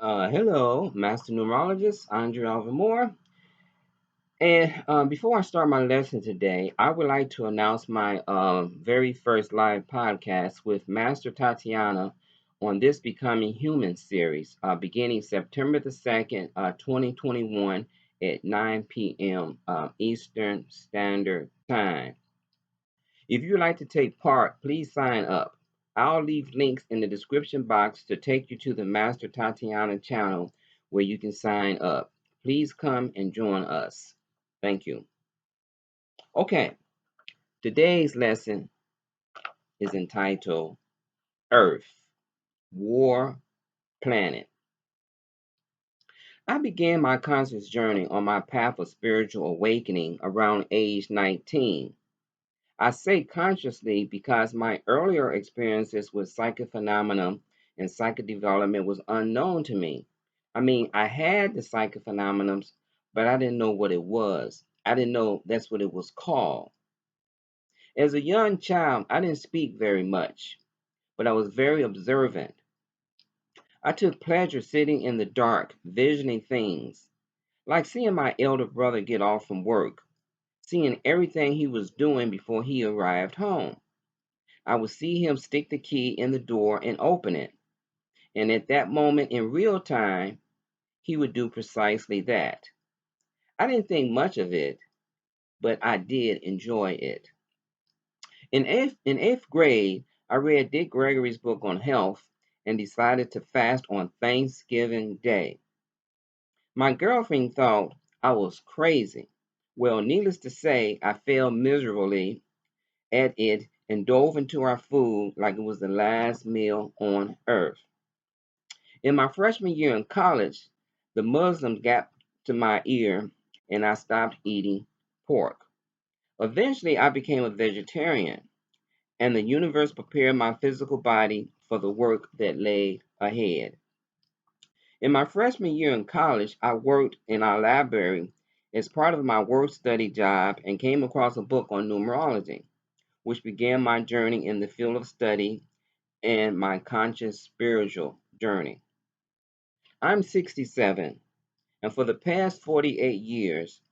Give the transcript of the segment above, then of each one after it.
Hello, Master Numerologist, Andre Alvamore. And before I start my lesson today, I would like to announce my very first live podcast with Master Tatiana on this Becoming Human series, beginning September the 2nd, 2021 at 9 p.m. Eastern Standard Time. If you'd like to take part, please sign up. I'll leave links in the description box to take you to the Master Tatiana channel where you can sign up. Please come and join us. Thank you. Okay, today's lesson is entitled Earth, War, Planet. I began my conscious journey on my path of spiritual awakening around age 19. I say consciously because my earlier experiences with psychic phenomena and psychic development was unknown to me. I mean, I had the psychic phenomena, but I didn't know what it was. I didn't know that's what it was called. As a young child, I didn't speak very much, but I was very observant. I took pleasure sitting in the dark, visioning things, like seeing my elder brother get off from work, seeing everything he was doing before he arrived home. I would see him stick the key in the door and open it. And at that moment in real time, he would do precisely that. I didn't think much of it, but I did enjoy it. In eighth grade, I read Dick Gregory's book on health and decided to fast on Thanksgiving Day. My girlfriend thought I was crazy. Well, needless to say, I failed miserably at it and dove into our food like it was the last meal on earth. In my freshman year in college, the Muslims got to my ear and I stopped eating pork. Eventually, I became a vegetarian, and the universe prepared my physical body for the work that lay ahead. In my freshman year in college, I worked in our library as part of my work study job and came across a book on numerology, which began my journey in the field of study and my conscious spiritual journey. I'm 67, and for the past 48 years,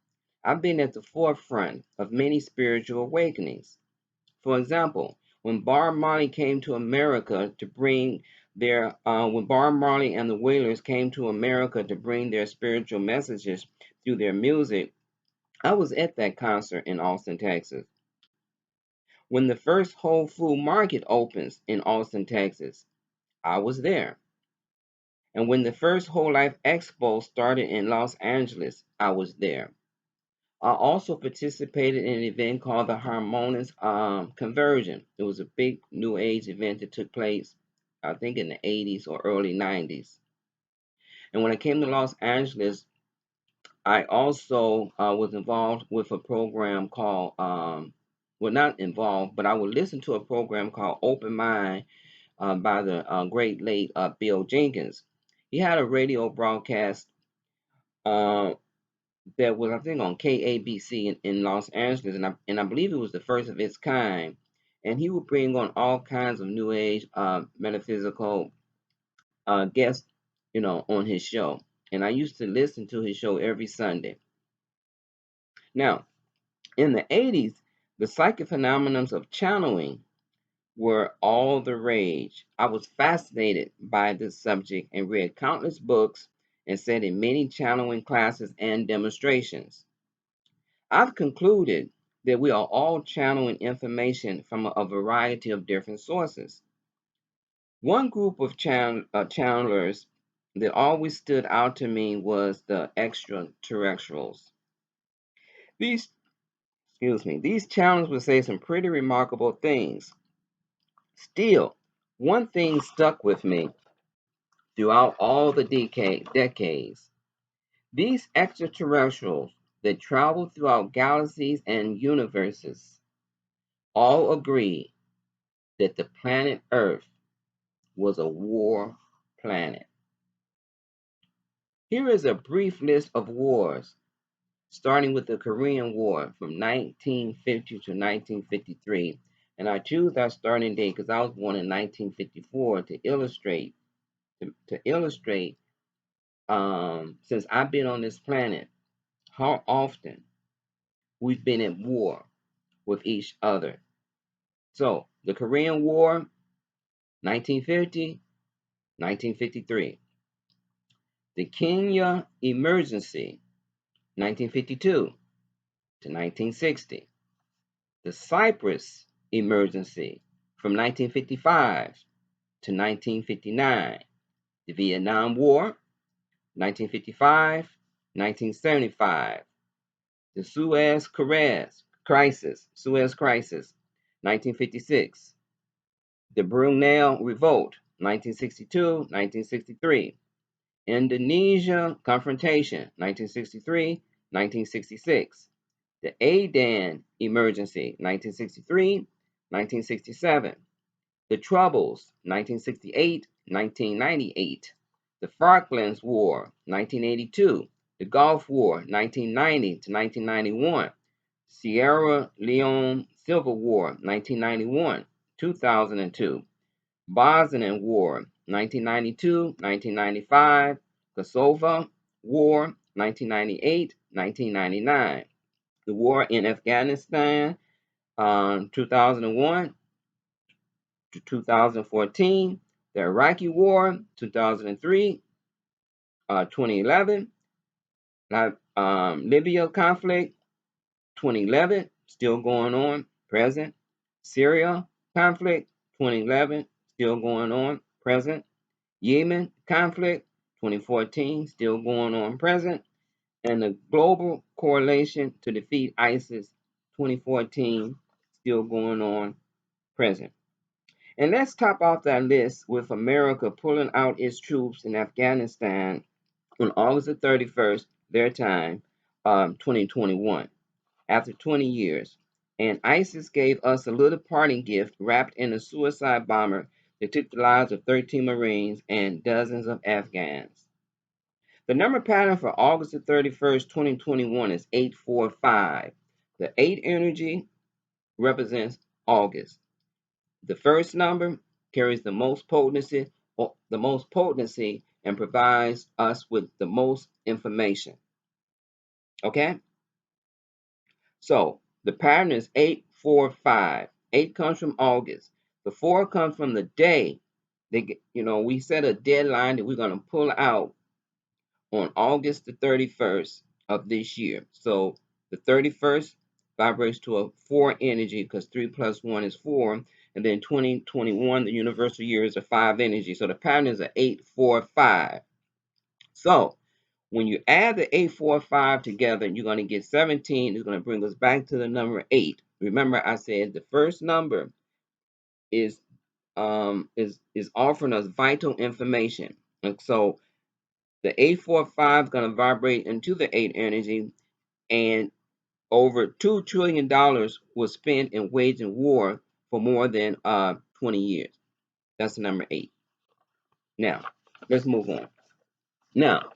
I've been at the forefront of many spiritual awakenings. For example, when Bob Marley and the Wailers came to America to bring their spiritual messages through their music, I was at that concert in Austin, Texas. When the first Whole Food Market opens in Austin, Texas, I was there. And when the first Whole Life Expo started in Los Angeles, I was there. I also participated in an event called the Harmonious Conversion. It was a big New Age event that took place, I think, in the 80s or early 90s. And when I came to Los Angeles, I also was involved with a program called, well, not involved, but I would listen to a program called Open Mind by the great late Bill Jenkins. He had a radio broadcast uh, that was, I think, on KABC in Los Angeles, and I believe it was the first of its kind. And he would bring on all kinds of New Age metaphysical guests, on his show. And I used to listen to his show every Sunday. Now, in the 80s, the psychic phenomena of channeling were all the rage. I was fascinated by this subject and read countless books and sat in many channeling classes and demonstrations. I've concluded that we are all channeling information from a variety of different sources. One group of channelers that always stood out to me was the extraterrestrials. These, these channelers would say some pretty remarkable things. Still, one thing stuck with me throughout all the decades. These extraterrestrials that travel throughout galaxies and universes all agree that the planet Earth was a war planet. Here is a brief list of wars, starting with the Korean War from 1950 to 1953. And I choose that starting date because I was born in 1954 to illustrate since I've been on this planet, how often we've been at war with each other. So the Korean War, 1950, 1953. The Kenya Emergency, 1952 to 1960. The Cyprus Emergency from 1955 to 1959. The Vietnam War, 1955, 1975. The Suez Crisis, 1956. The Brunel Revolt, 1962, 1963. Indonesia Confrontation, 1963, 1966. The Aden Emergency, 1963, 1967. The Troubles, 1968, 1998. The Falklands War, 1982. The Gulf War, 1990 to 1991. Sierra Leone Civil War, 1991, 2002. Bosnian War, 1992, 1995. Kosovo War, 1998, 1999. The war in Afghanistan, 2001 to 2014. The Iraqi War, 2003, 2011. Libya conflict, 2011, still going on, present. Syria conflict, 2011, still going on, present. Yemen conflict, 2014, still going on, present. And the Global Coalition to Defeat ISIS, 2014, still going on, present. And let's top off that list with America pulling out its troops in Afghanistan on August the 31st, their time, 2021, after 20 years. And ISIS gave us a little parting gift wrapped in a suicide bomber that took the lives of 13 Marines and dozens of Afghans. The number pattern for August the 31st, 2021 is 845. The 8 energy represents August. The first number carries the most potency and provides us with the most information. Okay? So the pattern is 845. 8 comes from August. The 4 comes from the day. We set a deadline that we're going to pull out on August the 31st of this year. So the 31st vibrates to a 4 energy because 3 plus 1 is 4. And then 2021, the universal year, is a 5 energy. So the pattern is an 845. So when you add the 845 together, you're going to get 17. It's going to bring us back to the number 8. Remember, I said the first number is offering us vital information. And so the 845 is going to vibrate into the 8 energy, and over $2 trillion was spent in waging war for more than 20 years. That's the number 8. Now, let's move on. Now,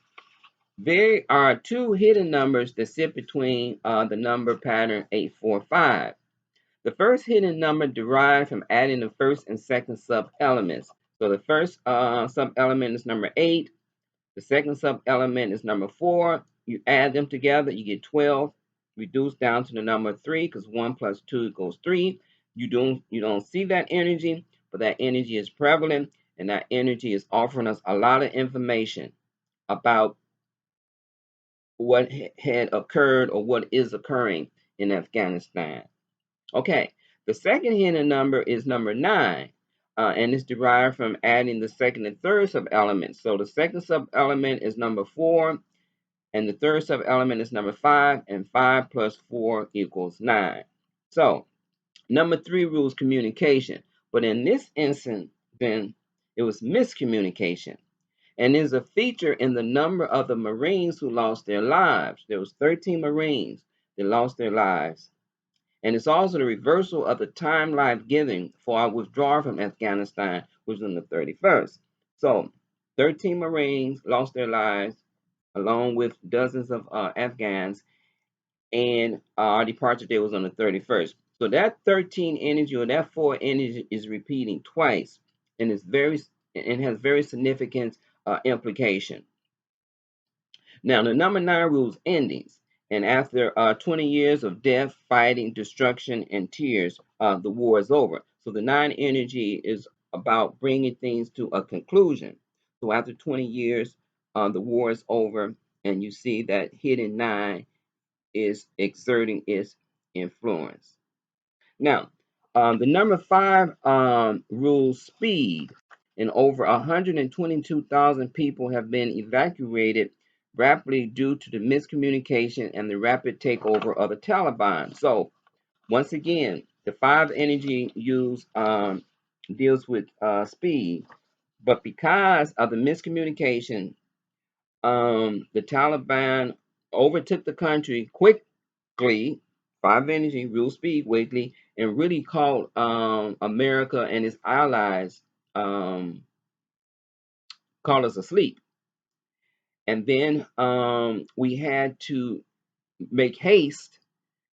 there are 2 hidden numbers that sit between the number pattern 845. The first hidden number derived from adding the first and second sub-elements. So the first sub-element is number 8. The second sub-element is number 4. You add them together, you get 12. Reduce down to the number 3 because 1 plus 2 equals 3. You don't see that energy, but that energy is prevalent, and that energy is offering us a lot of information about what had occurred or what is occurring in Afghanistan. Okay, the second hidden number is number 9, and it's derived from adding the second and third sub-elements. So the second sub-element is number 4, and the third sub-element is number 5, and 5 plus 4 equals 9. So number 3 rules communication, but in this instance, then it was miscommunication, and is a feature in the number of the Marines who lost their lives. There was 13 Marines that lost their lives. And it's also the reversal of the time life giving for our withdrawal from Afghanistan, which was on the 31st. So 13 Marines lost their lives along with dozens of Afghans, and our departure date was on the 31st. So that 13 energy or that 4 energy is repeating twice, and has very significant implication. Now, the number 9 rules endings. And after 20 years of death, fighting, destruction, and tears, the war is over. So the 9 energy is about bringing things to a conclusion. So after 20 years, the war is over, and you see that hidden 9 is exerting its influence. Now, the number 5 rules speed, and over 122,000 people have been evacuated rapidly due to the miscommunication and the rapid takeover of the Taliban. So, once again, the 5 energy use deals with speed, but because of the miscommunication, the Taliban overtook the country quickly, 5 energy, real speed, quickly, and really caught America and its allies caught us asleep. And then we had to make haste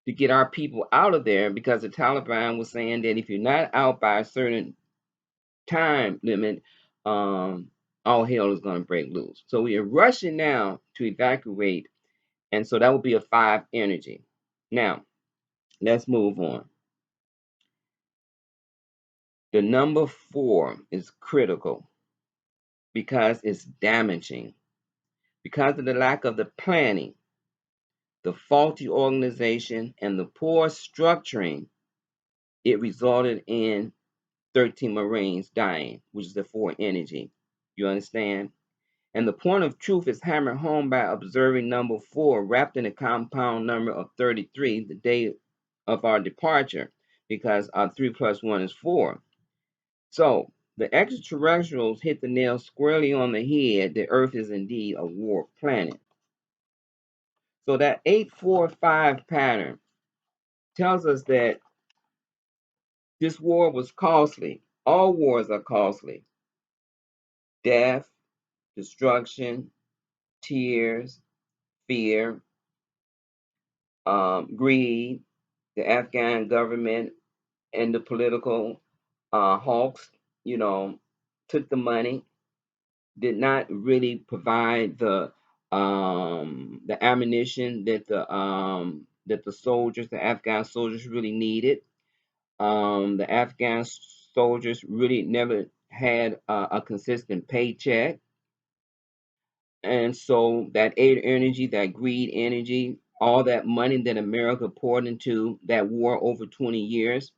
to get our people out of there because the Taliban was saying that if you're not out by a certain time limit, all hell is going to break loose. So we are rushing now to evacuate. And so that would be a 5 energy. Now, let's move on. The number 4 is critical because it's damaging. Because of the lack of the planning, the faulty organization, and the poor structuring, it resulted in 13 Marines dying, which is the 4 energy. You understand? And the point of truth is hammered home by observing number 4 wrapped in a compound number of 33, the day of our departure, because our 3 plus 1 is 4. So the extraterrestrials hit the nail squarely on the head. The Earth is indeed a war planet. So that 845 pattern tells us that this war was costly. All wars are costly. Death, destruction, tears, fear, greed. The Afghan government and the political hawks, you know, took the money, did not really provide the ammunition that the soldiers, the Afghan soldiers, really needed. The Afghan soldiers really never had a consistent paycheck, and so that aid energy, that greed energy, all that money that America poured into that war over 20 years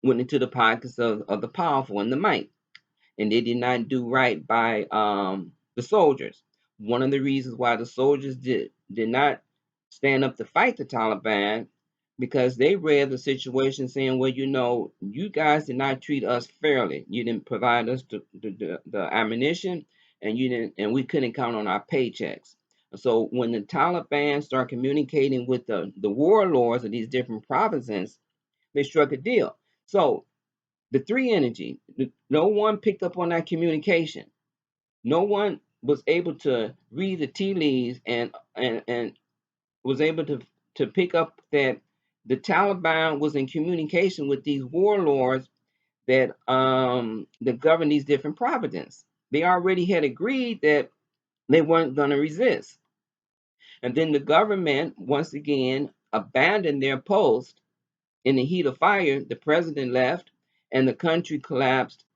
went into the pockets of the powerful and the might, and they did not do right by the soldiers. One of the reasons why the soldiers did not stand up to fight the Taliban because they read the situation saying, well, you know, you guys did not treat us fairly. You didn't provide us the ammunition, and you didn't, and we couldn't count on our paychecks. So when the Taliban start communicating with the warlords of these different provinces, they struck a deal. So the 3 energy, no one picked up on that communication. No one was able to read the tea leaves and was able to pick up that the Taliban was in communication with these warlords that govern these different provinces. They already had agreed that they weren't going to resist. And then the government once again abandoned their post in the heat of fire. The president left and the country collapsed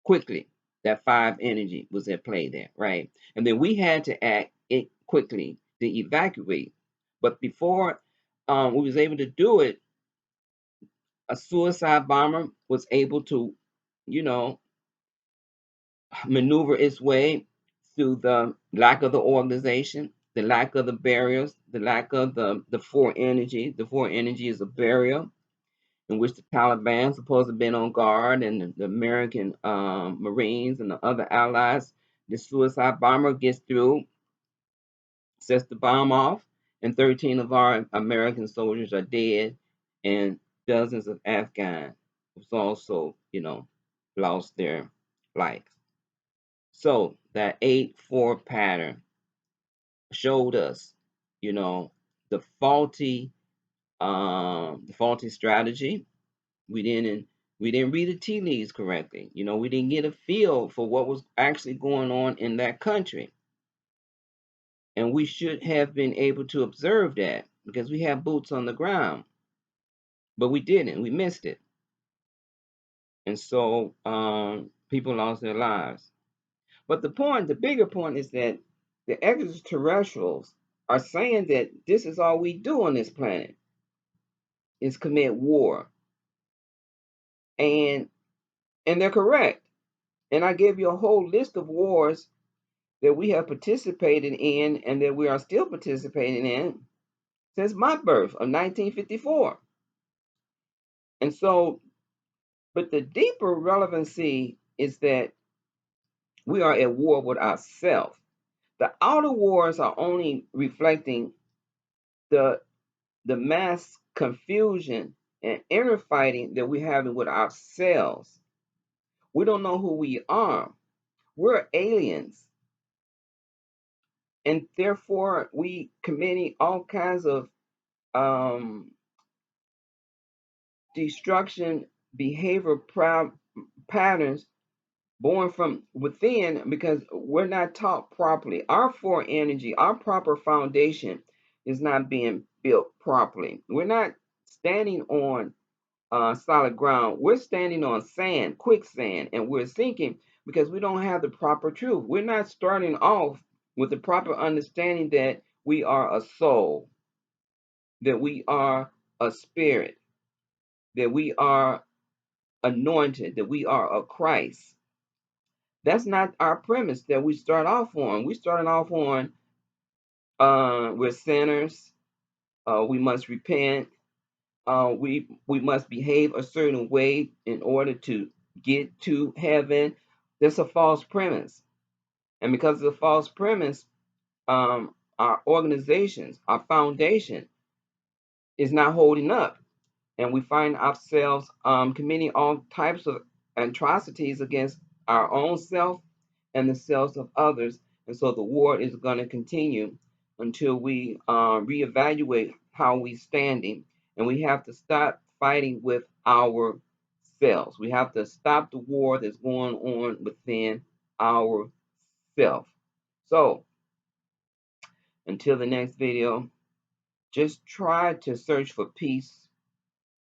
quickly. That 5 energy was at play there, right? And then we had to act it quickly to evacuate. But before we was able to do it, a suicide bomber was able to, you know, maneuver its way through the lack of the organization, the lack of the barriers, the lack of the 4 energy. The 4 energy is a barrier in which the Taliban supposed to have been on guard, and the American Marines and the other allies. The suicide bomber gets through, sets the bomb off, and 13 of our American soldiers are dead, and dozens of Afghans also, you know, lost their life. So that 8-4 pattern showed us, you know, the faulty strategy. We didn't read the tea leaves correctly. You know, we didn't get a feel for what was actually going on in that country. And we should have been able to observe that because we have boots on the ground, but we didn't. We missed it. And so people lost their lives. But the bigger point is that the extraterrestrials are saying that this is all we do on this planet is commit war. And they're correct. And I gave you a whole list of wars that we have participated in and that we are still participating in since my birth of 1954. And so, but the deeper relevancy is that we are at war with ourselves. The outer wars are only reflecting the mass confusion and inner fighting that we're having with ourselves. We don't know who we are. We're aliens. And therefore, we committing all kinds of destruction behavior patterns born from within because we're not taught properly. Our four energy, our proper foundation is not being built properly. We're not standing on solid ground. We're standing on sand, quicksand, and we're sinking because we don't have the proper truth. We're not starting off with the proper understanding that we are a soul, that we are a spirit, that we are anointed, that we are a Christ. That's not our premise that we start off on. We started off on we're sinners. We must repent. We must behave a certain way in order to get to heaven. That's a false premise, and because of the false premise, our organizations, our foundation, is not holding up. And we find ourselves committing all types of atrocities against our own self and the selves of others. And so the war is going to continue until we reevaluate how we're standing. And we have to stop fighting with ourselves. We have to stop the war that's going on within ourself. So until the next video, just try to search for peace.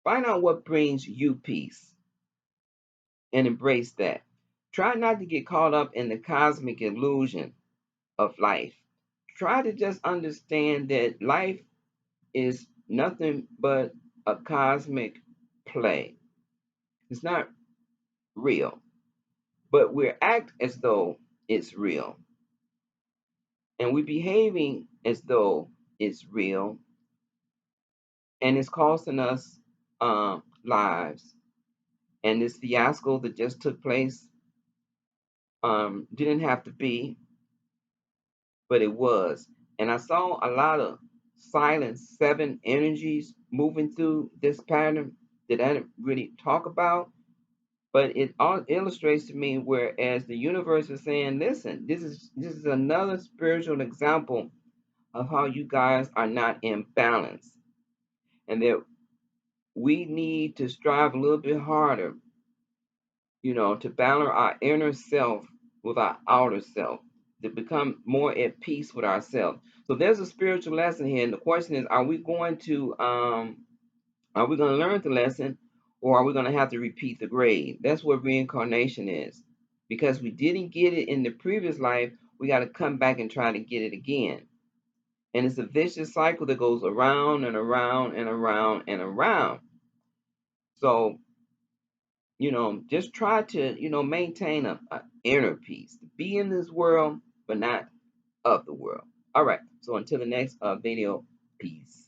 Find out what brings you peace and embrace that. Try not to get caught up in the cosmic illusion of life. Try to just understand that life is nothing but a cosmic play. It's not real, but we act as though it's real. And we're behaving as though it's real. And it's costing us lives. And this fiasco that just took place didn't have to be, but it was. And I saw a lot of silent seven energies moving through this pattern that I didn't really talk about, but it all illustrates to me whereas the universe is saying, listen, this is another spiritual example of how you guys are not in balance and that we need to strive a little bit harder, to balance our inner self with our outer self, to become more at peace with ourselves. So there's a spiritual lesson here, and the question is: are we going to learn the lesson, or are we going to have to repeat the grade? That's what reincarnation is, because we didn't get it in the previous life. We got to come back and try to get it again, and it's a vicious cycle that goes around and around and around and around. So just try to, maintain a inner peace. Be in this world, but not of the world. All right. So until the next video, peace.